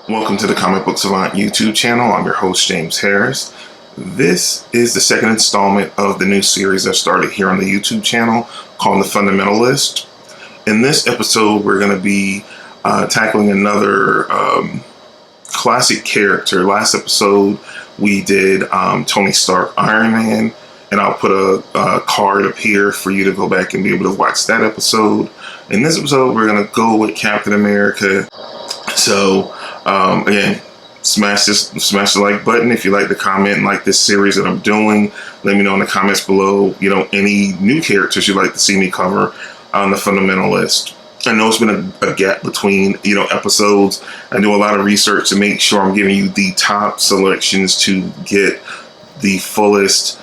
Welcome to the Comic Book Savant YouTube channel. I'm your host, James Harris. This is the second installment of the new series I started here on the YouTube channel called The Fundamentalist. In this episode, we're going to be tackling another classic character. Last episode, we did Tony Stark, Iron Man, and I'll put a card up here for you to go back and be able to watch that episode. In this episode, we're going to go with Captain America. So, again, smash the like button if you like the comment and like this series that I'm doing. Let me know in the comments below, any new characters you'd like to see me cover on The Fundamentalist. I know it's been a gap between, episodes. I do a lot of research to make sure I'm giving you the top selections to get the fullest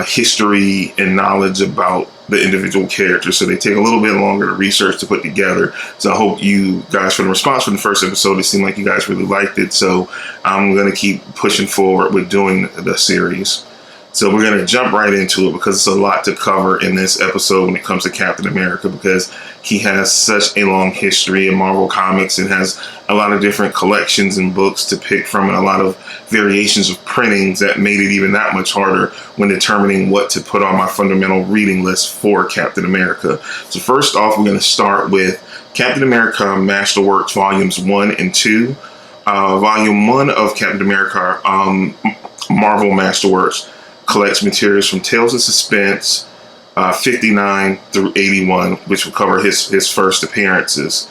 history and knowledge about the individual characters, so they take a little bit longer to research to put together. So I hope you guys, from the response from the first episode, it seemed like you guys really liked it, so I'm going to keep pushing forward with doing the series. So we're going to jump right into it because it's a lot to cover in this episode when it comes to Captain America, because he has such a long history in Marvel Comics and has a lot of different collections and books to pick from and a lot of variations of printings that made it even that much harder when determining what to put on my fundamental reading list for Captain America. So first off, we're going to start with Captain America Masterworks Volumes 1 and 2. Volume 1 of Captain America Marvel Masterworks collects materials from Tales of Suspense 59 through 81, which will cover his first appearances.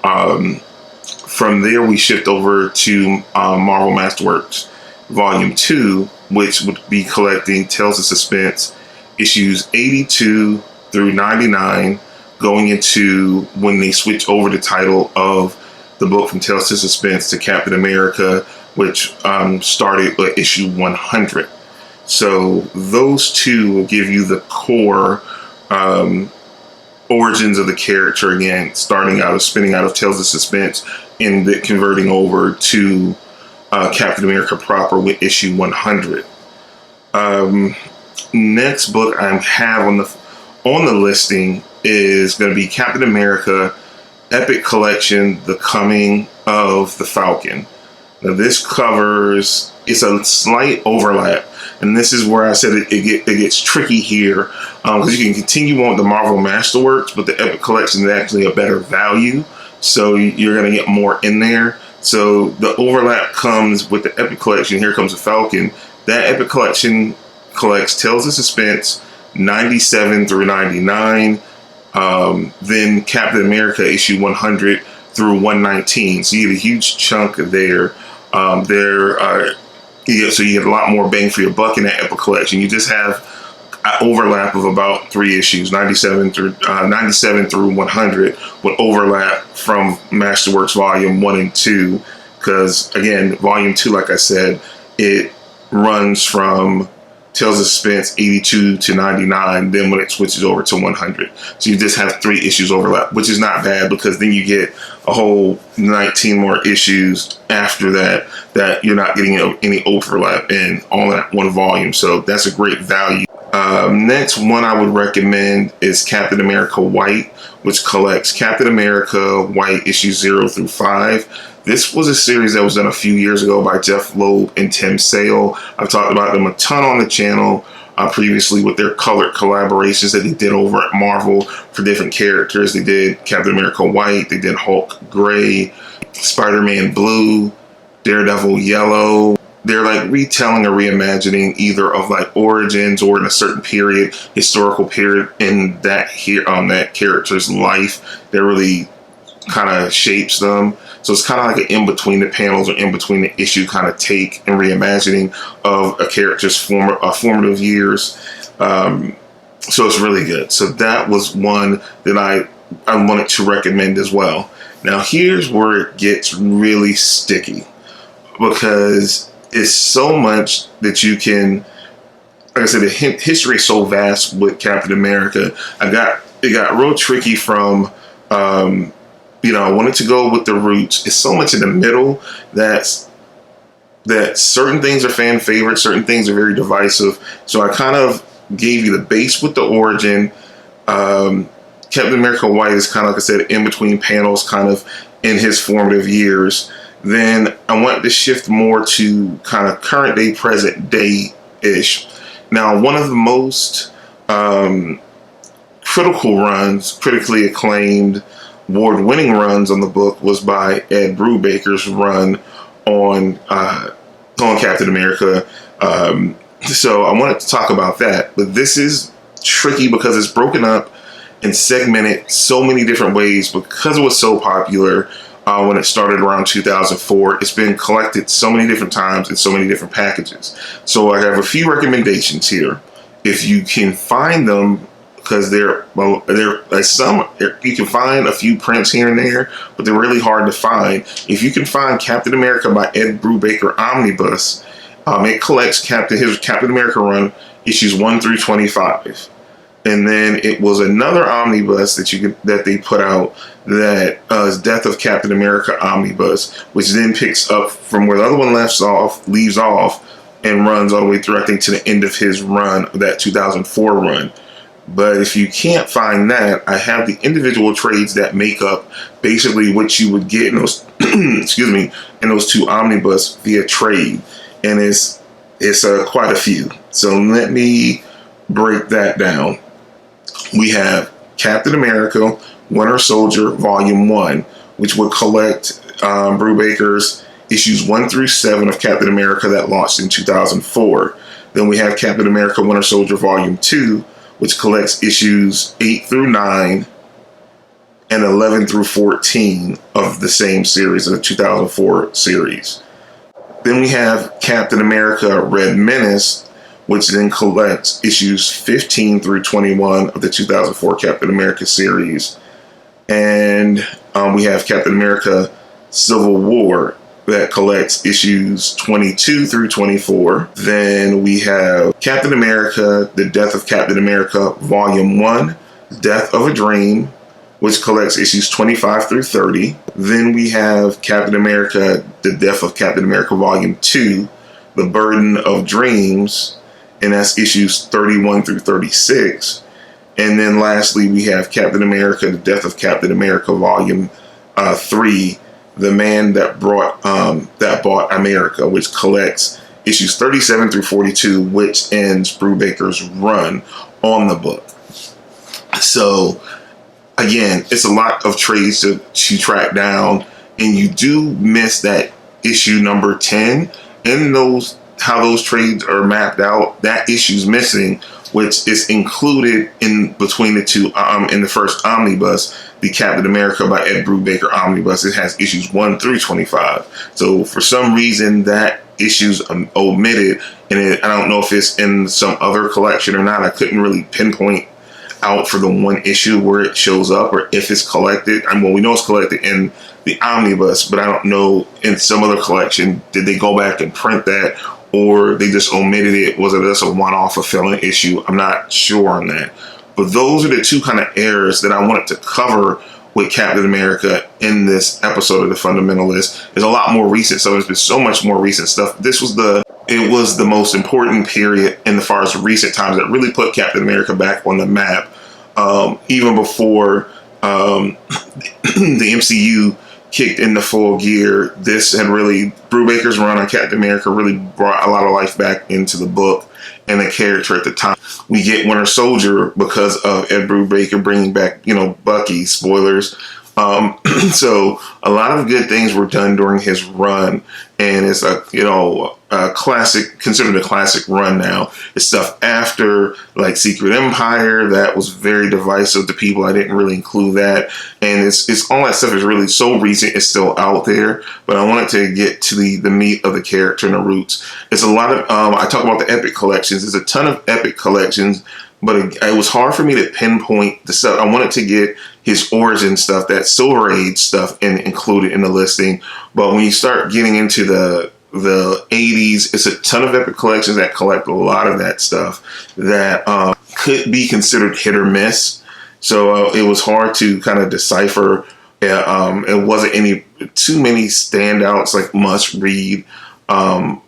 From there, we shift over to Marvel Masterworks Volume 2, which would be collecting Tales of Suspense issues 82 through 99, going into when they switch over the title of the book from Tales of Suspense to Captain America, which started at issue 100. So those two will give you the core origins of the character, again, spinning out of Tales of Suspense and converting over to Captain America proper with issue 100. Next book I have on the listing is going to be Captain America Epic Collection: The Coming of the Falcon. Now this covers, it's a slight overlap. And this is where I said it gets tricky here, because you can continue on with the Marvel Masterworks, but the Epic Collection is actually a better value. So you're going to get more in there. So the overlap comes with the Epic Collection. Here comes the Falcon. That Epic Collection collects Tales of Suspense 97 through 99. Then Captain America issue 100 through 119. So you get a huge chunk there. So you get a lot more bang for your buck in that Epic Collection. You just have an overlap of about 3 issues, 97 through 100, with overlap from Masterworks Volume 1 and 2. Because, again, Volume 2, like I said, it runs from Tales of Suspense 82 to 99, then when it switches over to 100. So you just have 3 issues overlap, which is not bad, because then you get a whole 19 more issues after that you're not getting any overlap in all that one volume. So that's a great value. Next one I would recommend is Captain America White, which collects Captain America White issues 0 through 5. This was a series that was done a few years ago by Jeff Loeb and Tim Sale. I've talked about them a ton on the channel previously with their colored collaborations that they did over at Marvel for different characters. They did Captain America White, they did Hulk Gray, Spider-Man Blue, Daredevil Yellow. They're like retelling or reimagining either of like origins or in a certain period, historical period in that character's life that really kind of shapes them. So it's kind of like an in between the panels or in between the issue kind of take and reimagining of a character's formative years. So it's really good. So that was one that I wanted to recommend as well. Now here's where it gets really sticky, because it's so much that you can, like I said, the history is so vast with Captain America. It got real tricky from, I wanted to go with the roots. It's so much in the middle that certain things are fan favorites, certain things are very divisive. So I kind of gave you the base with the origin. Captain America White is kind of, like I said, in between panels, kind of in his formative years. Then I wanted to shift more to kind of current day, present day-ish. Now, one of the most critical runs, critically acclaimed, award-winning runs on the book was by Ed Brubaker's run on Captain America. So I wanted to talk about that, but this is tricky because it's broken up and segmented so many different ways because it was so popular when it started around 2004. It's been collected so many different times in so many different packages. So I have a few recommendations here. If you can find them, because they're like you can find a few prints here and there, but they're really hard to find. If you can find Captain America by Ed Brubaker Omnibus, it collects his Captain America run issues 1 through 25, and then it was another omnibus that they put out that is Death of Captain America Omnibus, which then picks up from where the other one leaves off, and runs all the way through, I think, to the end of his run, that 2004 run. But if you can't find that, I have the individual trades that make up basically what you would get in those excuse me, in those two omnibus via trade, and it's quite a few. So let me break that down. We have Captain America Winter Soldier Volume 1, which would collect Brubaker's issues 1 through 7 of Captain America that launched in 2004. Then we have Captain America Winter Soldier Volume 2, which collects issues 8 through 9 and 11 through 14 of the same series, of the 2004 series. Then we have Captain America Red Menace, which then collects issues 15 through 21 of the 2004 Captain America series. And we have Captain America Civil War that collects issues 22 through 24. Then we have Captain America, The Death of Captain America, Volume 1, Death of a Dream, which collects issues 25 through 30. Then we have Captain America, The Death of Captain America, Volume 2, The Burden of Dreams, and that's issues 31 through 36. And then lastly, we have Captain America, The Death of Captain America, Volume 3, The Man That Bought America, which collects issues 37 through 42, which ends Brubaker's run on the book. So again, it's a lot of trades to track down, and you do miss that issue number 10, and how those trades are mapped out. That issue's missing, which is included in between the two in the first omnibus, the Captain America by Ed Brubaker omnibus. It has issues 1 through 25. So for some reason that issue's omitted, and I don't know if it's in some other collection or not. I couldn't really pinpoint out for the one issue where it shows up, or if it's collected. I mean, we know it's collected in the omnibus, but I don't know in some other collection, did they go back and print that, or they just omitted it? Was it just a one-off fulfilling issue? I'm not sure on that. But those are the two kind of errors that I wanted to cover with Captain America in this episode of The Fundamentalist. There's a lot more recent stuff. There's been so much more recent stuff. It was the most important period in as far as recent times that really put Captain America back on the map. Even before the MCU kicked into full gear, Brubaker's run on Captain America really brought a lot of life back into the book and the character at the time. We get Winter Soldier because of Ed Brubaker bringing back, Bucky, spoilers. So a lot of good things were done during his run, and it's a classic, considered a classic run now. It's stuff after like Secret Empire that was very divisive to people. I didn't really include that, and it's all that stuff is really so recent. It's still out there, but I wanted to get to the meat of the character and the roots. It's a lot of I talk about the epic collections. There's a ton of epic collections, but it was hard for me to pinpoint the stuff. I wanted to get his origin stuff, that Silver Age stuff, and include it in the listing. But when you start getting into the 80s, it's a ton of epic collections that collect a lot of that stuff that could be considered hit or miss. So it was hard to kind of decipher. It wasn't too many standouts, like must read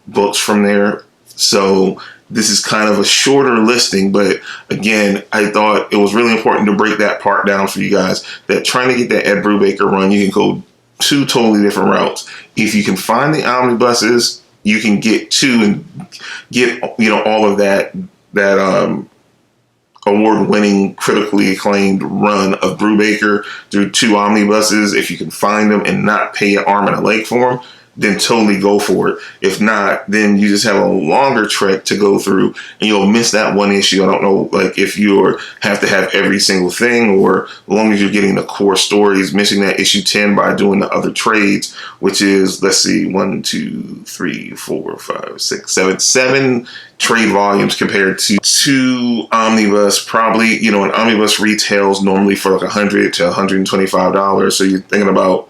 books from there. So this is kind of a shorter listing, but again, I thought it was really important to break that part down for you guys, that trying to get that Ed Brubaker run, you can go two totally different routes. If you can find the omnibuses, you can get two and get all of that award-winning, critically acclaimed run of Brubaker through two omnibuses. If you can find them and not pay an arm and a leg for them, then totally go for it. If not, then you just have a longer trek to go through and you'll miss that one issue. I don't know, like if you have to have every single thing, or as long as you're getting the core stories, missing that issue 10 by doing the other trades, which is, let's see, 1, 2, 3, 4, 5, 6, 7, 7 trade volumes compared to two omnibus. Probably, an omnibus retails normally for like $100 to $125. So you're thinking about,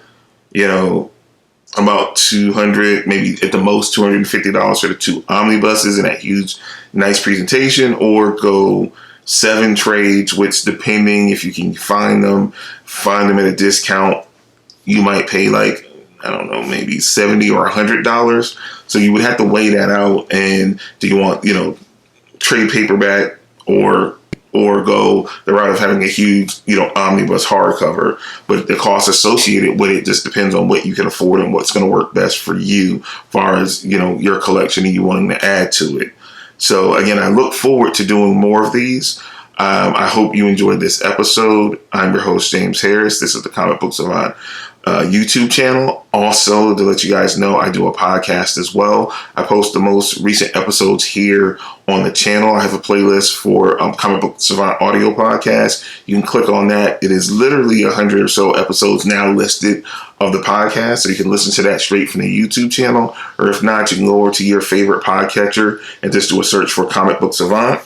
about $200, maybe at the most $250 for the two omnibuses and that huge, nice presentation, or go 7 trades, which, depending if you can find them at a discount, you might pay like, I don't know, maybe $70 or $100. So you would have to weigh that out. And do you want, trade paperback or go the route of having a huge, omnibus hardcover? But the cost associated with it just depends on what you can afford and what's going to work best for you, as far as, your collection and you wanting to add to it. So again, I look forward to doing more of these. I hope you enjoyed this episode. I'm your host, James Harris. This is the Comic Book Savant YouTube channel. Also, to let you guys know, I do a podcast as well. I post the most recent episodes here on the channel. I have a playlist for Comic Book Savant audio podcast. You can click on that. It is literally 100 or so episodes now listed of the podcast, so you can listen to that straight from the YouTube channel. Or if not, you can go over to your favorite podcatcher and just do a search for Comic Book Savant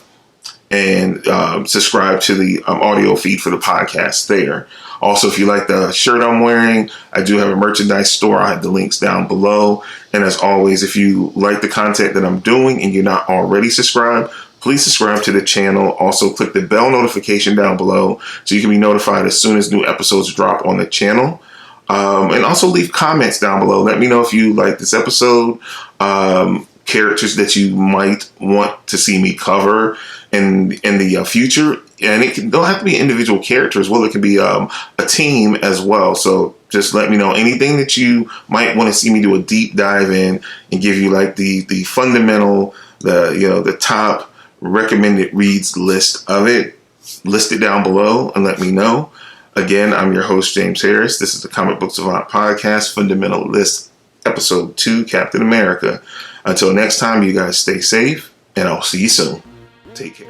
and subscribe to the audio feed for the podcast there. Also, if you like the shirt I'm wearing, I do have a merchandise store. I have the links down below. And as always, if you like the content that I'm doing and you're not already subscribed, please subscribe to the channel. Also, click the bell notification down below so you can be notified as soon as new episodes drop on the channel. And also leave comments down below. Let me know if you like this episode, characters that you might want to see me cover in the future. And it don't have to be individual characters. Well, it can be a team as well. So just let me know anything that you might want to see me do a deep dive in and give you like the fundamental, the top recommended reads list of it. List it down below and let me know. Again, I'm your host, James Harris. This is the Comic Book Savant Podcast, Fundamental List, Episode 2, Captain America. Until next time, you guys stay safe, and I'll see you soon. Take care.